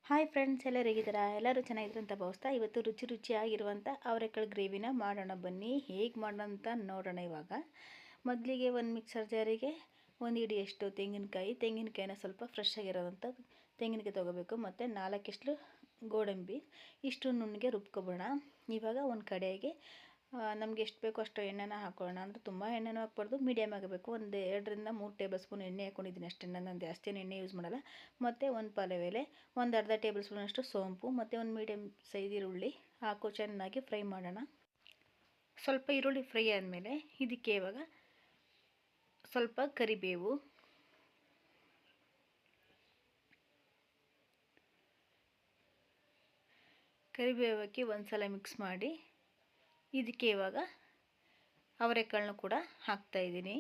Hi friends, ಎಲ್ಲರೂ ಹೇಗಿದ್ದೀರಾ? ಎಲ್ಲರೂ ಚೆನ್ನಾಗಿದ್ರು ಅಂತ ಭಾವಿಸ್ತಾ ಇವತ್ತು ರುಚಿಯಾಗಿರುವಂಥ ಅವರೆಕಾಳು ಗ್ರೇವಿನ ಮಾಡೋಣ. ಬನ್ನಿ, ಹೇಗೆ ಮಾಡೋಣ ಅಂತ ನೋಡೋಣ. ಇವಾಗ ಮೊದಲಿಗೆ ಒಂದು ಮಿಕ್ಸರ್ ಜಾರಿಗೆ ಒಂದು ಹಿಡಿಯಷ್ಟು ತೆಂಗಿನಕಾಯಿನ ಸ್ವಲ್ಪ ಫ್ರೆಶ್ ಆಗಿರೋವಂಥ ತೆಂಗಿನಕಾಯಿ ತೊಗೋಬೇಕು. ಮತ್ತು 4 ಗೋಡಂಬಿ ಇಷ್ಟು ನುಣ್ಣಗೆ ರುಬ್ಕೊಬೋಣ. ಇವಾಗ ಒಂದು ಕಡೆಗೆ ನಮಗೆ ಎಷ್ಟು ಬೇಕೋ ಅಷ್ಟು ಎಣ್ಣೆನ ಹಾಕೊಳ್ಳೋಣ. ಅಂದರೆ ತುಂಬ ಎಣ್ಣೆನೂ ಹಾಕ್ಬಾರ್ದು, ಮೀಡಿಯಮ್ ಆಗಬೇಕು. ಒಂದು 2 ರಿಂದ 3 ಟೇಬಲ್ ಸ್ಪೂನ್ ಎಣ್ಣೆ ಹಾಕ್ಕೊಂಡಿದ್ದೀನಿ ಅಷ್ಟೇ. ನಾನು ಜಾಸ್ತಿ ಎಣ್ಣೆ ಯೂಸ್ ಮಾಡಲ್ಲ. ಮತ್ತು ಒಂದು ಪಲಾವ್ ಎಲೆ, ಒಂದು ಅರ್ಧ ಟೇಬಲ್ ಸ್ಪೂನಷ್ಟು ಸೋಂಪು, ಮತ್ತು ಒಂದು ಮೀಡಿಯಮ್ ಸೈಜ್ ಈರುಳ್ಳಿ ಹಾಕು ಚೆನ್ನಾಗಿ ಫ್ರೈ ಮಾಡೋಣ. ಸ್ವಲ್ಪ ಈರುಳ್ಳಿ ಫ್ರೈ ಆದಮೇಲೆ ಇದಕ್ಕೆ ಇವಾಗ ಸ್ವಲ್ಪ ಕರಿಬೇವು, ಹಾಕಿ ಒಂದು ಸಲ ಮಿಕ್ಸ್ ಮಾಡಿ ಇದಕ್ಕೆ ಇವಾಗ ಅವರೆಕಾಳನ್ನು ಕೂಡ ಹಾಕ್ತಾಯಿದ್ದೀನಿ.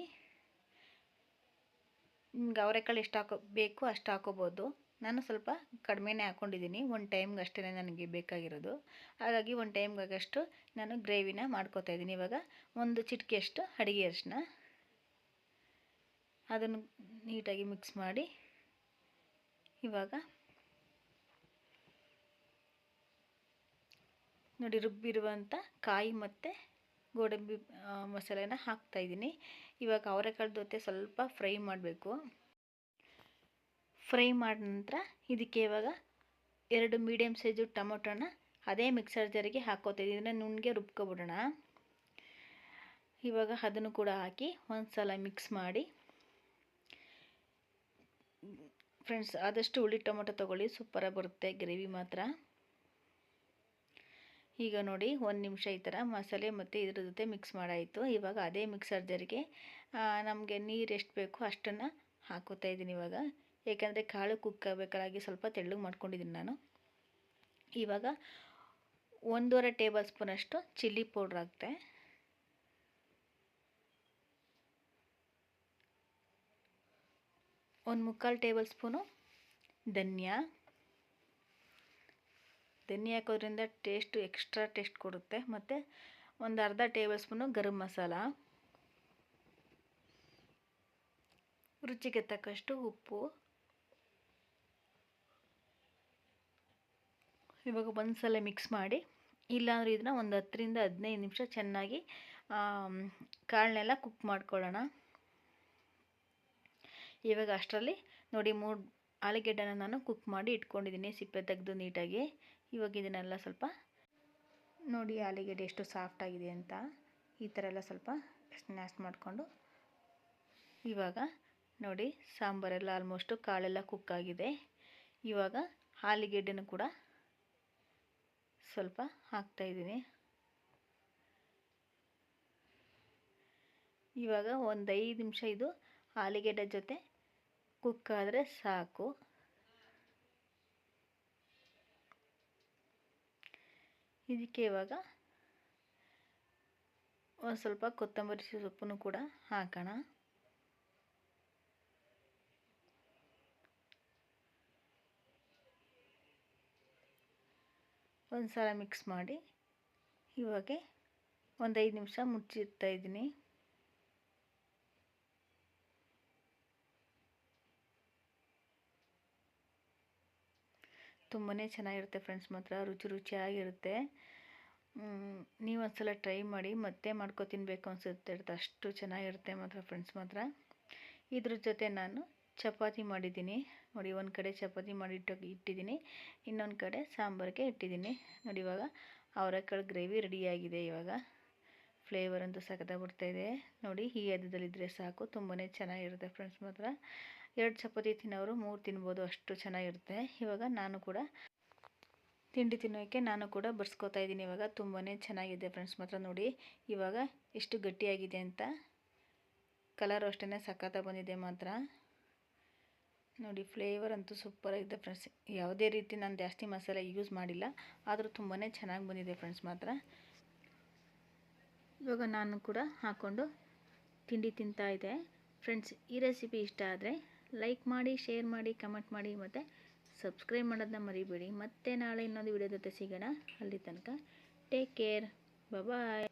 ನಿಮ್ಗೆ ಅವರೆಕಾಳು ಎಷ್ಟು ಬೇಕು ಅಷ್ಟು ಹಾಕೋಬೋದು. ನಾನು ಸ್ವಲ್ಪ ಕಡಿಮೆನೇ ಹಾಕ್ಕೊಂಡಿದ್ದೀನಿ. ಒಂದು ಟೈಮ್ಗೆ ಅಷ್ಟೇ ನನಗೆ ಬೇಕಾಗಿರೋದು. ಹಾಗಾಗಿ ಒಂದು ಟೈಮ್ಗಾಗಷ್ಟು ನಾನು ಗ್ರೇವಿನ ಮಾಡ್ಕೋತಾ ಇದ್ದೀನಿ. ಇವಾಗ ಒಂದು ಚಿಟಿಕೆಯಷ್ಟು ಅಡುಗೆ ಅರಿಶಿನ, ಅದನ್ನು ನೀಟಾಗಿ ಮಿಕ್ಸ್ ಮಾಡಿ ಇವಾಗ ನೋಡಿ ರುಬ್ಬಿರುವಂಥ ಕಾಯಿ ಮತ್ತು ಗೋಡಂಬಿ ಮಸಾಲೆನ ಹಾಕ್ತಾಯಿದ್ದೀನಿ. ಇವಾಗ ಅವರೆಕಾಳು ಜೊತೆ ಸ್ವಲ್ಪ ಫ್ರೈ ಮಾಡಬೇಕು. ಫ್ರೈ ಮಾಡಿದ ನಂತರ ಇದಕ್ಕೆ ಇವಾಗ 2 ಮೀಡಿಯಮ್ ಸೈಜು ಟೊಮೊಟೊನ ಅದೇ ಮಿಕ್ಸರ್ ಜಾರಿಗೆ ಹಾಕ್ಕೋತಾಯಿದ್ದೀನಿ. ಇದನ್ನು ನುಣ್ಣಗೆ ರುಬ್ಕೊಬಿಡೋಣ. ಇವಾಗ ಅದನ್ನು ಕೂಡ ಹಾಕಿ ಒಂದು ಸಲ ಮಿಕ್ಸ್ ಮಾಡಿ. ಫ್ರೆಂಡ್ಸ್, ಆದಷ್ಟು ಹುಳಿ ಟೊಮೊಟೊ ತೊಗೊಳ್ಳಿ, ಸೂಪರಾಗಿ ಬರುತ್ತೆ ಗ್ರೇವಿ ಮಾತ್ರ. ಈಗ ನೋಡಿ 1 ನಿಮಿಷ ಈ ಥರ ಮಸಾಲೆ ಮತ್ತು ಇದ್ರ ಜೊತೆ ಮಿಕ್ಸ್ ಮಾಡಾಯಿತು. ಇವಾಗ ಅದೇ ಮಿಕ್ಸರ್ ಜಾರಿಗೆ ನಮಗೆ ನೀರು ಎಷ್ಟು ಬೇಕೋ ಅಷ್ಟನ್ನು ಹಾಕೋತಾ ಇದ್ದೀನಿ ಇವಾಗ. ಏಕೆಂದರೆ ಕಾಳು ಕುಕ್ ಆಗಬೇಕಾಗಿ ಸ್ವಲ್ಪ ತೆಳ್ಳಗೆ ಮಾಡ್ಕೊಂಡಿದ್ದೀನಿ ನಾನು. ಇವಾಗ 1.5 ಟೇಬಲ್ ಸ್ಪೂನಷ್ಟು ಚಿಲ್ಲಿ ಪೌಡ್ರ್ ಹಾಕ್ತೆ. ಒಂದು 3/4 ಟೇಬಲ್ ಸ್ಪೂನು ಧನಿಯಾ ಹಾಕೋದ್ರಿಂದ ಟೇಸ್ಟು ಎಕ್ಸ್ಟ್ರಾ ಟೇಸ್ಟ್ ಕೊಡುತ್ತೆ. ಮತ್ತು ಒಂದು ಅರ್ಧ ಟೇಬಲ್ ಸ್ಪೂನು ಗರಂ ಮಸಾಲ, ರುಚಿಗೆ ತಕ್ಕಷ್ಟು ಉಪ್ಪು. ಇವಾಗ ಒಂದು ಸಲ ಮಿಕ್ಸ್ ಮಾಡಿ, ಇಲ್ಲಾಂದರೆ ಇದನ್ನು ಒಂದು 10 ರಿಂದ 15 ನಿಮಿಷ ಚೆನ್ನಾಗಿ ಕಾಳನ್ನೆಲ್ಲ ಕುಕ್ ಮಾಡ್ಕೊಳ್ಳೋಣ. ಇವಾಗ ಅಷ್ಟರಲ್ಲಿ ನೋಡಿ 3 ಆಲೂಗೆಡ್ಡೆನ ನಾನು ಕುಕ್ ಮಾಡಿ ಇಟ್ಕೊಂಡಿದ್ದೀನಿ, ಸಿಪ್ಪೆ ತೆಗೆದು ನೀಟಾಗಿ. ಇವಾಗ ಇದನ್ನೆಲ್ಲ ಸ್ವಲ್ಪ ನೋಡಿ ಆಲೂಗೆಡ್ಡೆ ಎಷ್ಟು ಸಾಫ್ಟಾಗಿದೆ ಅಂತ. ಈ ಥರ ಎಲ್ಲ ಸ್ವಲ್ಪ ಸ್ಮ್ಯಾಶ್ ಮಾಡಿಕೊಂಡು ಇವಾಗ ನೋಡಿ ಸಾಂಬಾರೆಲ್ಲ ಆಲ್ಮೋಸ್ಟು ಕಾಳೆಲ್ಲ ಕುಕ್ ಆಗಿದೆ. ಇವಾಗ ಆಲೂಗೆಡ್ಡೆನೂ ಕೂಡ ಸ್ವಲ್ಪ ಹಾಕ್ತಾಯಿದ್ದೀನಿ. ಇವಾಗ ಒಂದು 5 ನಿಮಿಷ ಇದು ಆಲೂಗೆಡ್ಡೆ ಜೊತೆ ಕುಕ್ ಆದರೆ ಸಾಕು. ಇದಕ್ಕೆ ಇವಾಗ ಒಂದು ಸ್ವಲ್ಪ ಕೊತ್ತಂಬರಿ ಸೊಪ್ಪನ್ನು ಕೂಡ ಹಾಕೋಣ. ಒಂದು ಸಲ ಮಿಕ್ಸ್ ಮಾಡಿ ಇವಾಗ ಒಂದು 5 ನಿಮಿಷ ಮುಚ್ಚಿಡ್ತಾ ಇದ್ದೀನಿ. ತುಂಬಾ ಚೆನ್ನಾಗಿರುತ್ತೆ ಫ್ರೆಂಡ್ಸ್, ಮಾತ್ರ ರುಚಿಯಾಗಿರುತ್ತೆ. ನೀವು ಒಂದ್ಸಲ ಟ್ರೈ ಮಾಡಿ, ಮತ್ತೆ ಮಾಡ್ಕೊ ತಿನ್ನಬೇಕು ಅನಿಸುತ್ತೆ. ಅಷ್ಟು ಚೆನ್ನಾಗಿರುತ್ತೆ ಮಾತ್ರ ಫ್ರೆಂಡ್ಸ್ ಮಾತ್ರ. ಇದ್ರ ಜೊತೆ ನಾನು ಚಪಾತಿ ಮಾಡಿದ್ದೀನಿ ನೋಡಿ. ಒಂದು ಕಡೆ ಚಪಾತಿ ಮಾಡಿ ಇಟ್ಟಿದ್ದೀನಿ, ಇನ್ನೊಂದು ಕಡೆ ಸಾಂಬಾರಿಗೆ ಇಟ್ಟಿದ್ದೀನಿ ನೋಡಿ. ಇವಾಗ ಅವರೆಕಾಳು ಗ್ರೇವಿ ರೆಡಿಯಾಗಿದೆ. ಇವಾಗ ಫ್ಲೇವರ್ ಅಂತೂ ಸಖತ್ತಾಗಿ ಬರ್ತಾಯಿದೆ ನೋಡಿ. ಈ ಹದದಲ್ಲಿದ್ದರೆ ಸಾಕು, ತುಂಬಾ ಚೆನ್ನಾಗಿರುತ್ತೆ ಫ್ರೆಂಡ್ಸ್ ಮಾತ್ರ. 2 ಚಪಾತಿ ತಿನ್ನೋರು 3 ತಿನ್ಬೋದು, ಅಷ್ಟು ಚೆನ್ನಾಗಿರುತ್ತೆ. ಇವಾಗ ನಾನು ಕೂಡ ತಿಂಡಿ ತಿನ್ನೋಕ್ಕೆ ನಾನು ಕೂಡ ಬಡಿಸ್ಕೊತಾ ಇದ್ದೀನಿ. ಇವಾಗ ತುಂಬಾ ಚೆನ್ನಾಗಿದೆ ಫ್ರೆಂಡ್ಸ್ ಮಾತ್ರ. ನೋಡಿ ಇವಾಗ ಎಷ್ಟು ಗಟ್ಟಿಯಾಗಿದೆ ಅಂತ. ಕಲರು ಅಷ್ಟೇ ಸಖತ್ತಾಗಿ ಬಂದಿದೆ ಮಾತ್ರ ನೋಡಿ. ಫ್ಲೇವರ್ ಅಂತೂ ಸೂಪರಾಗಿದೆ ಫ್ರೆಂಡ್ಸ್. ಯಾವುದೇ ರೀತಿ ನಾನು ಜಾಸ್ತಿ ಮಸಾಲೆ ಯೂಸ್ ಮಾಡಿಲ್ಲ, ಆದರೂ ತುಂಬಾ ಚೆನ್ನಾಗಿ ಬಂದಿದೆ ಫ್ರೆಂಡ್ಸ್ ಮಾತ್ರ. ಇವಾಗ ನಾನು ಕೂಡ ಹಾಕ್ಕೊಂಡು ತಿಂಡಿ ತಿಂತಾ ಇದ್ದೆ ಫ್ರೆಂಡ್ಸ್. ಈ ರೆಸಿಪಿ ಇಷ್ಟ ಆದರೆ ಲೈಕ್ ಮಾಡಿ, ಶೇರ್ ಮಾಡಿ, ಕಮೆಂಟ್ ಮಾಡಿ, ಮತ್ತು ಸಬ್ಸ್ಕ್ರೈಬ್ ಮಾಡೋದನ್ನ ಮರಿಬೇಡಿ. ಮತ್ತೆ ನಾಳೆ ಇನ್ನೊಂದು ವಿಡಿಯೋ ಜೊತೆ ಸಿಗೋಣ. ಅಲ್ಲಿ ತನಕ ಟೇಕ್ ಕೇರ್, ಬಾಯ್.